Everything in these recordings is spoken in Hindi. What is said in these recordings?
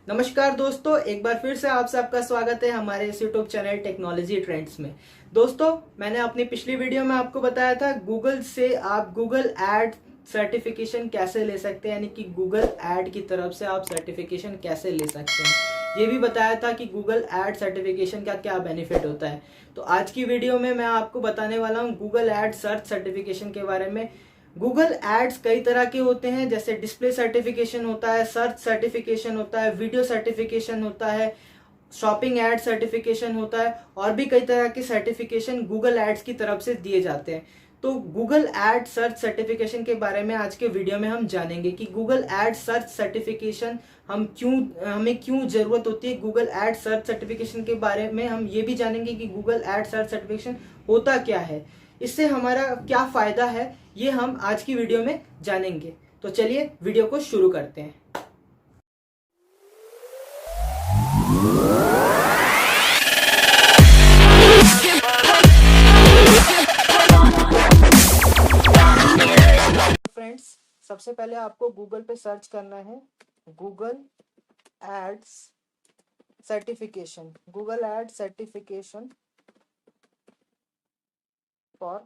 नमस्कार दोस्तों, एक बार फिर से आप सबका स्वागत है हमारे इस यूट्यूब चैनल टेक्नोलॉजी ट्रेंड्स में। दोस्तों, मैंने अपनी पिछली वीडियो में आपको बताया था गूगल से आप गूगल एड सर्टिफिकेशन कैसे ले सकते हैं, यानी कि गूगल एड की तरफ से आप सर्टिफिकेशन कैसे ले सकते हैं। ये भी बताया था कि गूगल एड सर्टिफिकेशन का क्या बेनिफिट होता है। तो आज की वीडियो में मैं आपको बताने वाला हूँ गूगल एड सर्च सर्टिफिकेशन के बारे में। गूगल एड्स कई तरह के होते हैं, जैसे डिस्प्ले सर्टिफिकेशन होता है, सर्च सर्टिफिकेशन होता है, वीडियो सर्टिफिकेशन होता है, शॉपिंग एड सर्टिफिकेशन होता है और भी कई तरह के सर्टिफिकेशन गूगल एड्स की तरफ से दिए जाते हैं। तो गूगल एड सर्च सर्टिफिकेशन के बारे में आज के वीडियो में हम जानेंगे कि गूगल एड सर्च सर्टिफिकेशन हमें क्यों जरूरत होती है। गूगल एड सर्च सर्टिफिकेशन के बारे में हम ये भी जानेंगे कि गूगल एड सर्च सर्टिफिकेशन होता क्या है, इससे हमारा क्या फायदा है, ये हम आज की वीडियो में जानेंगे। तो चलिए वीडियो को शुरू करते हैं। फ्रेंड्स, सबसे पहले आपको गूगल पे सर्च करना है Google ads certification, Google ad certification for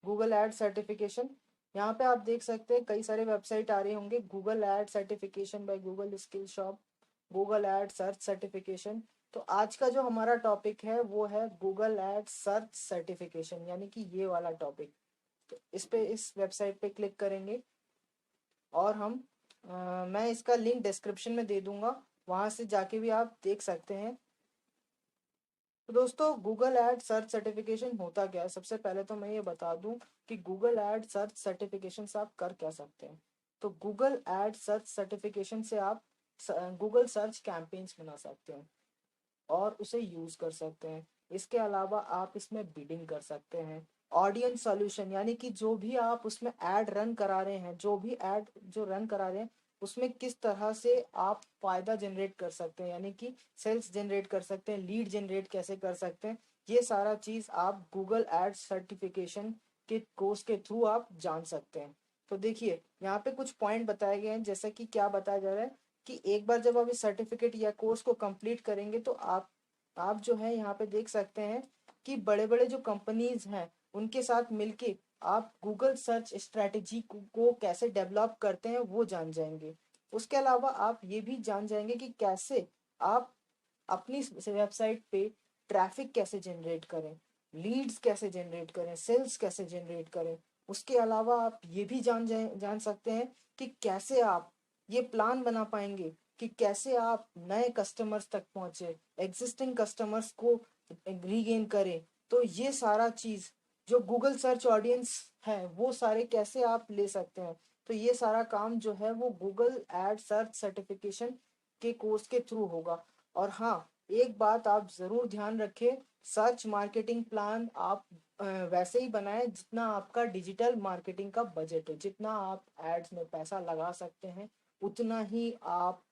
Google ad certification. यहाँ पे आप देख सकते हैं कई सारे वेबसाइट आ रहे होंगे, Google ad certification by Google skill shop, Google ad search certification. तो आज का जो हमारा टॉपिक है वो है गूगल एड सर्च सर्टिफिकेशन, यानी कि ये वाला टॉपिक। तो इस वेबसाइट पे क्लिक करेंगे और मैं इसका लिंक डिस्क्रिप्शन में दे दूंगा, वहां से जाके भी आप देख सकते हैं। तो दोस्तों, गूगल एड सर्च सर्टिफिकेशन होता क्या है, सबसे पहले तो मैं ये बता दूं कि गूगल एड सर्च सर्टिफिकेशन से आप कर क्या सकते हैं। तो गूगल एड सर्च सर्टिफिकेशन से आप गूगल सर्च कैंपेन्स बना सकते हैं और उसे यूज कर सकते हैं। इसके अलावा आप इसमें बिडिंग कर सकते हैं। ऑडियंस सॉल्यूशन, यानी कि जो भी आप उसमें ऐड रन करा रहे हैं, जो भी ऐड जो रन करा रहे हैं उसमें किस तरह से आप फायदा जनरेट कर सकते हैं, यानी कि सेल्स जनरेट कर सकते हैं, लीड जनरेट कैसे कर सकते हैं, ये सारा चीज आप गूगल एड सर्टिफिकेशन के कोर्स के थ्रू आप जान सकते हैं। तो देखिए, यहाँ पे कुछ पॉइंट बताए गए हैं, जैसा कि क्या बताया जा रहा है कि एक बार जब आप इस सर्टिफिकेट या कोर्स को कंप्लीट करेंगे तो आप जो है यहाँ पे देख सकते हैं कि बड़े बड़े जो कंपनीज हैं उनके साथ मिलके आप गूगल सर्च स्ट्रेटेजी को कैसे डेवलप करते हैं वो जान जाएंगे। उसके अलावा आप ये भी जान जाएंगे कि कैसे आप अपनी वेबसाइट पे ट्रैफिक कैसे जनरेट करें, लीड्स कैसे जनरेट करें, सेल्स कैसे जनरेट करें। उसके अलावा आप ये भी जान सकते हैं कि कैसे आप ये प्लान बना पाएंगे कि कैसे आप नए कस्टमर्स तक पहुंचे, एग्जिस्टिंग कस्टमर्स को रीगेन करें। तो ये सारा चीज जो गूगल सर्च ऑडियंस है वो सारे कैसे आप ले सकते हैं। तो ये सारा काम जो है वो गूगल एड सर्च सर्टिफिकेशन के कोर्स के थ्रू होगा। और हाँ, एक बात आप जरूर ध्यान रखें, सर्च मार्केटिंग प्लान आप वैसे ही बनाएं जितना आपका डिजिटल मार्केटिंग का बजट है। जितना आप एड्स में पैसा लगा सकते हैं उतना ही आप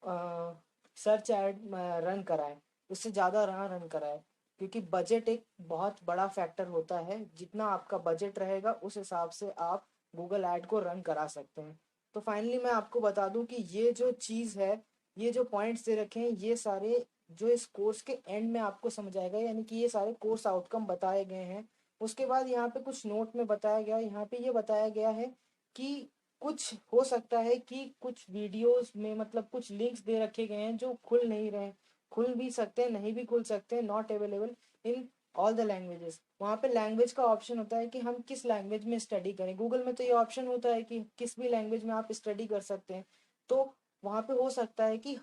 सर्च एड रन कराएं, उससे ज़्यादा ना रन कराएं, क्योंकि बजट एक बहुत बड़ा फैक्टर होता है। जितना आपका बजट रहेगा उस हिसाब से आप गूगल ऐड को रन करा सकते हैं। तो फाइनली मैं आपको बता दूं कि ये जो चीज़ है, ये जो पॉइंट्स दे रखे हैं, ये सारे जो इस कोर्स के एंड में आपको समझ आएगा, यानी कि ये सारे कोर्स आउटकम बताए गए हैं। उसके बाद यहाँ पे कुछ नोट में बताया गया, यहाँ पे ये बताया गया है कि कुछ हो सकता है कि कुछ वीडियोस में मतलब कुछ लिंक्स दे रखे गए हैं जो खुल नहीं रहे, खुल भी सकते हैं नहीं भी खुल सकते हैं, not available in all the languages. वहाँ पे लैंग्वेज का ऑप्शन होता है कि हम किस लैंग्वेज में स्टडी करें। गूगल में तो ये ऑप्शन होता है कि किस भी लैंग्वेज में आप स्टडी कर सकते हैं। तो वहाँ पे हो सकता है कि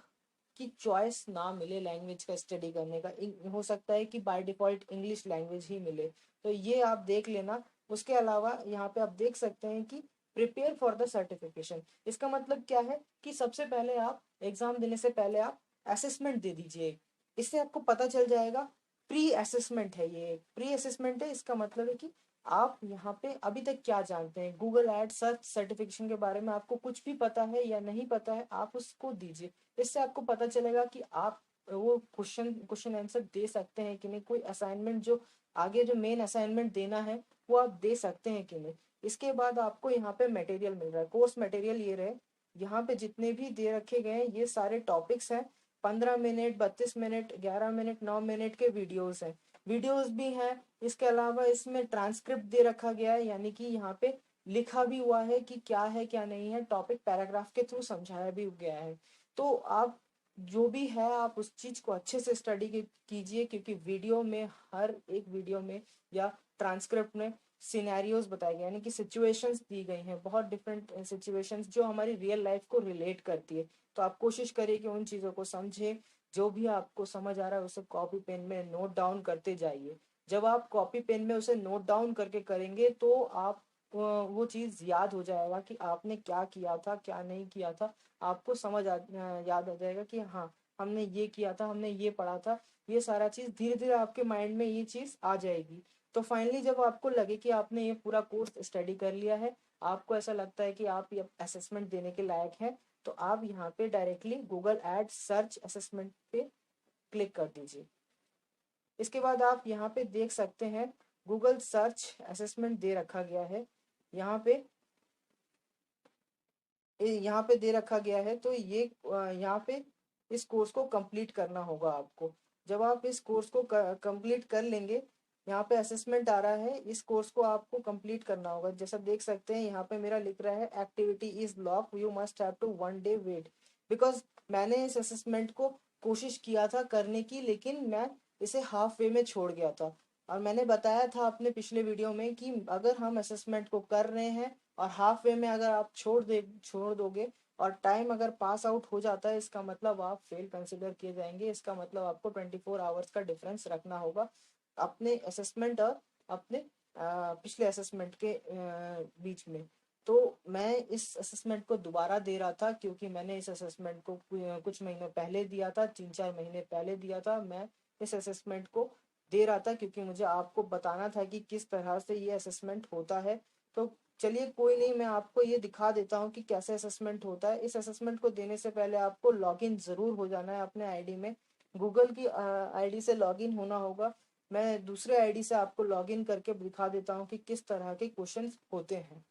चॉइस ना मिले लैंग्वेज का स्टडी करने का, हो सकता है कि बाय डिफॉल्ट इंग्लिश लैंग्वेज ही मिले। तो ये आप देख लेना। उसके अलावा यहाँ पे आप देख सकते हैं कि प्रिपेयर फॉर द सर्टिफिकेशन, इसका मतलब क्या है कि सबसे पहले आप एग्जाम देने से पहले आप असेसमेंट दे दीजिए। इससे आपको पता चल जाएगा, प्री असेसमेंट है, ये प्री असेसमेंट है। इसका मतलब है कि आप यहाँ पे अभी तक क्या जानते हैं गूगल एड सर्च सर्टिफिकेशन के बारे में, आपको कुछ भी पता है या नहीं पता है, आप उसको दीजिए। इससे आपको पता चलेगा कि आप वो क्वेश्चन आंसर दे सकते हैं कि नहीं, कोई असाइनमेंट जो आगे जो मेन असाइनमेंट देना है वो आप दे सकते हैं कि नहीं। इसके बाद आपको यहाँ पे मटेरियल मिल रहा है, कोर्स मटेरियल ये रहे। यहाँ पे जितने भी दे रखे गए हैं ये सारे टॉपिक्स हैं। 15 मिनट, 32 मिनट, 11 मिनट, 9 मिनट के वीडियोस हैं। वीडियोस भी हैं। इसके अलावा इसमें ट्रांसक्रिप्ट दे रखा गया है, यानी कि यहाँ पे लिखा भी हुआ है क्या नहीं है, टॉपिक पैराग्राफ के थ्रू समझाया भी गया है। तो आप जो भी है आप उस चीज को अच्छे से स्टडी कीजिए, क्योंकि वीडियो में, हर एक वीडियो में या ट्रांसक्रिप्ट में सिनेरियोज बताए गए, यानी कि सिचुएशंस दी गई हैं, बहुत डिफरेंट सिचुएशंस जो हमारी रियल लाइफ को रिलेट करती है। तो आप कोशिश करिए कि उन चीज़ों को समझें। जो भी आपको समझ आ रहा है उसे कॉपी पेन में नोट डाउन करते जाइए। जब आप कॉपी पेन में उसे नोट डाउन करके करेंगे तो आप वो चीज़ याद हो जाएगा कि आपने क्या किया था, क्या नहीं किया था। आपको याद आ जाएगा कि हाँ, हमने ये किया था, हमने ये पढ़ा था। ये सारा चीज़ धीरे धीरे आपके माइंड में ये चीज़ आ जाएगी। तो फाइनली जब आपको लगे कि आपने ये पूरा कोर्स स्टडी कर लिया है, आपको ऐसा लगता है कि आप ये असेसमेंट देने के लायक हैं, तो आप यहाँ पे directly Google ad search assessment पे क्लिक कर दीजिए। इसके बाद आप यहाँ पे देख सकते हैं गूगल सर्च असेसमेंट दे रखा गया है। यहाँ पे यहाँ पे दे रखा गया है, तो ये यहाँ पे इस कोर्स को कंप्लीट करना होगा आपको। जब आप इस कोर्स को कंप्लीट कर लेंगे, यहाँ पे असेसमेंट आ रहा है, इस कोर्स को आपको कंप्लीट करना होगा। जैसा देख सकते हैं यहाँ पे मेरा लिख रहा है activity is lock, you must have to 1 day wait. Because मैंने इस असेसमेंट को कोशिश किया था करने की, लेकिन मैं इसे हाफ वे में छोड़ गया था। और मैंने बताया था अपने पिछले वीडियो में कि अगर हम असेसमेंट को कर रहे हैं और हाफ वे में अगर आप छोड़ दोगे और टाइम अगर पास आउट हो जाता है, इसका मतलब आप फेल कंसिडर किए जाएंगे। इसका मतलब आपको 24 आवर्स का डिफरेंस रखना होगा अपने असेसमेंट और अपने पिछले असेसमेंट के बीच में। तो मैं इस असेसमेंट को दोबारा दे रहा था, क्योंकि मैंने इस असेसमेंट को कुछ महीनों पहले दिया था, 3-4 महीने पहले दिया था। मैं इस असेसमेंट को दे रहा था क्योंकि मुझे आपको बताना था कि किस तरह से ये असेसमेंट होता है। तो चलिए कोई नहीं, मैं आपको ये दिखा देता हूँ कि कैसे असेसमेंट होता है। इस असेसमेंट को देने से पहले आपको लॉगिन ज़रूर हो जाना है अपने आईडी में। गूगल की आईडी से लॉगिन होना होगा। मैं दूसरे आईडी से आपको लॉगिन करके दिखा देता हूँ कि किस तरह के क्वेश्चंस होते हैं।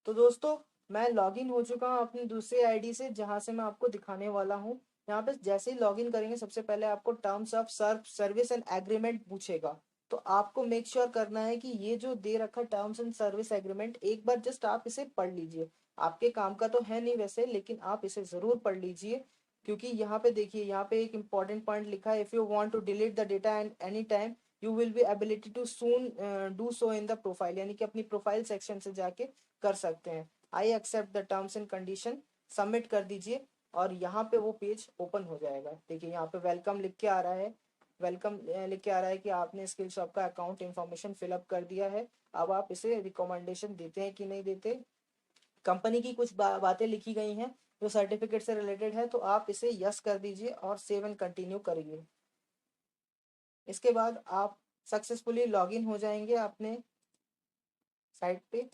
तो दोस्तों, मैं लॉगिन हो चुका हूँ अपनी दूसरी आईडी से, जहाँ से मैं आपको दिखाने वाला हूँ। यहाँ पे जैसे ही लॉगिन करेंगे, सबसे पहले आपको terms of service and agreement पूछेगा। तो आपको मेक श्योर करना है कि ये जो दे रखा टर्म्स एंड सर्विस एग्रीमेंट, एक बार जस्ट आप इसे पढ़ लीजिए। आपके काम का तो है नहीं वैसे, लेकिन आप इसे जरूर पढ़ लीजिए। क्योंकि यहाँ पे देखिए, यहाँ पे एक इंपॉर्टेंट पॉइंट लिखा है, if you want to delete the data and any time you will be ability to soon do so in the profile, यानी कि अपनी प्रोफाइल सेक्शन से जाके कर सकते हैं। I accept the terms and condition, submit कर दीजिए और यहाँ पे वो पेज ओपन हो जाएगा। देखिए यहाँ पे वेलकम लिख के आ रहा है। वेलकम लिख के आ रहा है कि आपने स्किल शॉप का अकाउंट इन्फॉर्मेशन फिलअप कर दिया है। अब आप इसे रिकमेंडेशन देते हैं कि नहीं देते। कंपनी की कुछ बातें लिखी गई हैं जो सर्टिफिकेट से रिलेटेड है, तो आप इसे यस कर दीजिए और सेव एंड कंटिन्यू करिए। इसके बाद आप सक्सेसफुली लॉगिन हो जाएंगे अपने साइट पे।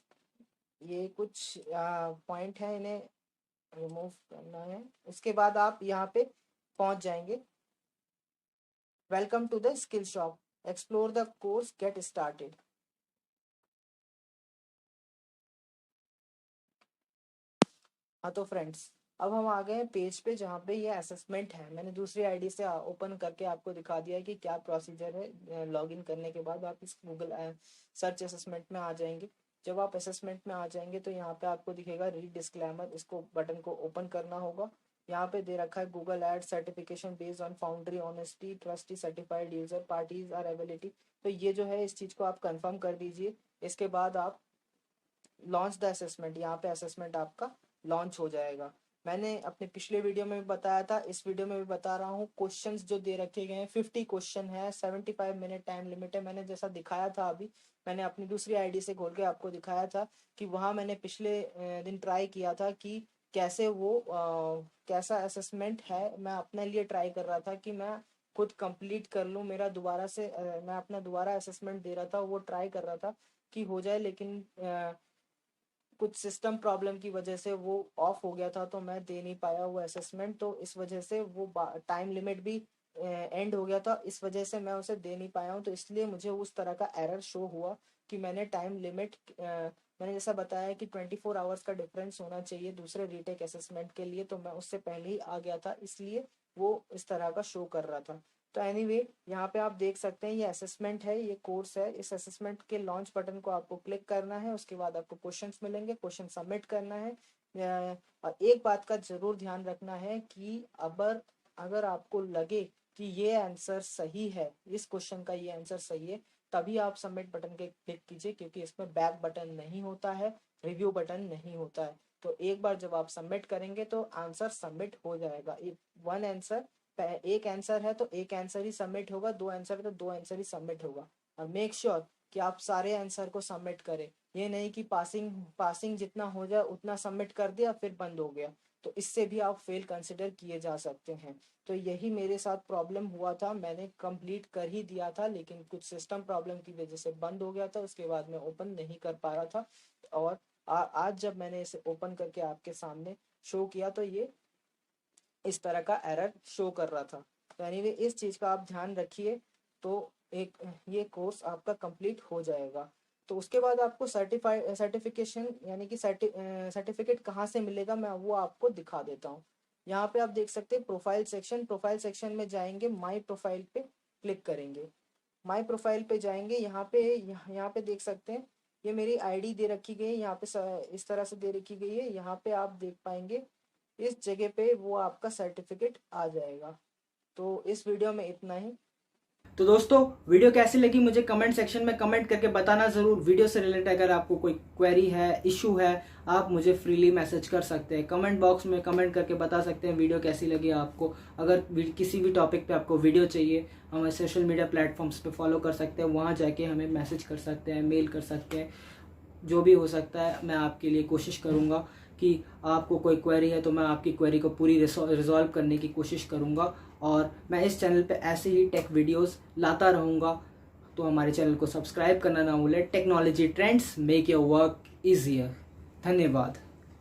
ये कुछ पॉइंट है, इन्हें रिमूव करना है। इसके बाद आप यहाँ पे पहुंच जाएंगे। Welcome to the skill shop, explore the course, get started. हाँ तो फ्रेंड्स, अब हम आ गए हैं पेज पे जहाँ पे ये असेसमेंट है। मैंने दूसरी आईडी से ओपन करके आपको दिखा दिया है कि क्या प्रोसीजर है। लॉगिन करने के बाद आप इस गूगल सर्च असेसमेंट में आ जाएंगे। जब आप असेसमेंट में आ जाएंगे तो यहाँ पे आपको दिखेगा रीड डिस्क्लेमर, इसको बटन को ओपन करना होगा। यहाँ पे दे रखा है Google ad certification based on foundry honesty trustee certified user parties are ability. तो ये जो है, इस चीज़ को आप कंफर्म कर दीजिए। इसके बाद आप लॉन्च द असेसमेंट, यहाँ पे असेसमेंट आपका लॉन्च हो जाएगा। मैंने अपने पिछले वीडियो में भी बताया था, इस वीडियो में भी बता रहा हूँ। क्वेश्चंस जो दे रखे गए हैं 50 क्वेश्चन है, 75 मिनट टाइम लिमिट है। मैंने जैसा दिखाया था अभी, मैंने अपनी दूसरी आईडी से खोल के आपको दिखाया था कि वहाँ मैंने पिछले दिन ट्राई किया था कि कैसे वो कैसा असेसमेंट है। मैं अपने लिए ट्राई कर रहा था कि मैं खुद कंप्लीट कर लूँ। मेरा दोबारा से मैं अपना दोबारा असेसमेंट दे रहा था, वो ट्राई कर रहा था कि हो जाए, लेकिन कुछ सिस्टम प्रॉब्लम की वजह से वो ऑफ हो गया था, तो मैं दे नहीं पाया वो असेसमेंट। तो इस वजह से वो टाइम लिमिट भी एंड हो गया था, इस वजह से मैं उसे दे नहीं पाया हूँ। तो इसलिए मुझे उस तरह का एरर शो हुआ कि मैंने टाइम लिमिट मैंने जैसा बताया कि 24 आवर्स का डिफरेंस होना चाहिए दूसरे रीटेक असेसमेंट के लिए, तो मैं उससे पहले ही आ गया था, इसलिए वो इस तरह का शो कर रहा था। तो एनीवे यहाँ पे आप देख सकते हैं ये असेसमेंट है, ये कोर्स है। इस असेसमेंट के लॉन्च बटन को आपको क्लिक करना है, उसके बाद आपको क्वेश्चंस मिलेंगे, क्वेश्चन सबमिट करना है। और एक बात का जरूर ध्यान रखना है कि अगर आपको लगे कि ये आंसर सही है, इस क्वेश्चन का ये आंसर सही है, तभी आप सबमिट बटन के क्लिक कीजिए, क्योंकि इसमें बैक बटन नहीं होता है, रिव्यू बटन नहीं होता है। तो एक बार जब आप सबमिट करेंगे तो आंसर सबमिट हो जाएगा। एक आंसर है तो एक आंसर ही सबमिट होगा, दो आंसर है तो दो आंसर ही सबमिट होगा। और मेक श्योर कि आप सारे आंसर को सबमिट करें, ये नहीं कि पासिंग पासिंग जितना हो जाए उतना सबमिट कर दिया फिर बंद हो गया, तो इससे भी आप फेल कंसिडर किए जा सकते हैं। तो यही मेरे साथ प्रॉब्लम हुआ था, मैंने कंप्लीट कर ही दिया था लेकिन कुछ सिस्टम प्रॉब्लम की वजह से बंद हो गया था, उसके बाद मैं ओपन नहीं कर पा रहा था। और आज जब मैंने इसे ओपन करके आपके सामने शो किया तो ये इस तरह का एरर शो कर रहा था। तो एनीवे इस चीज़ का आप ध्यान रखिए, तो एक ये कोर्स आपका कंप्लीट हो जाएगा। तो उसके बाद आपको सर्टिफिकेशन यानी कि सर्टिफिकेट कहाँ से मिलेगा, मैं वो आपको दिखा देता हूँ। यहाँ पे आप देख सकते हैं प्रोफाइल सेक्शन में जाएंगे, माई प्रोफाइल पे क्लिक करेंगे। माई प्रोफाइल पे जाएंगे, यहाँ पे देख सकते हैं ये मेरी आईडी दे रखी गई है, यहाँ पे इस तरह से दे रखी गई है। यहाँ पे आप देख पाएंगे इस जगह पे वो आपका सर्टिफिकेट आ जाएगा। तो इस वीडियो में इतना ही। तो दोस्तों वीडियो कैसी लगी मुझे कमेंट सेक्शन में कमेंट करके बताना ज़रूर। वीडियो से रिलेटेड अगर आपको कोई क्वेरी है, इशू है, आप मुझे फ्रीली मैसेज कर सकते हैं, कमेंट बॉक्स में कमेंट करके बता सकते हैं वीडियो कैसी लगी आपको। अगर किसी भी टॉपिक पे आपको वीडियो चाहिए, हमें सोशल मीडिया प्लेटफॉर्म्स पे फॉलो कर सकते हैं, वहाँ जाके हमें मैसेज कर सकते हैं, मेल कर सकते हैं, जो भी हो सकता है मैं आपके लिए कोशिश करूँगा कि आपको कोई क्वेरी है तो मैं आपकी क्वेरी को पूरी रिजॉल्व करने की कोशिश करूँगा। और मैं इस चैनल पे ऐसे ही टेक वीडियोस लाता रहूँगा, तो हमारे चैनल को सब्सक्राइब करना ना भूलें। Technology trends make your work easier. धन्यवाद।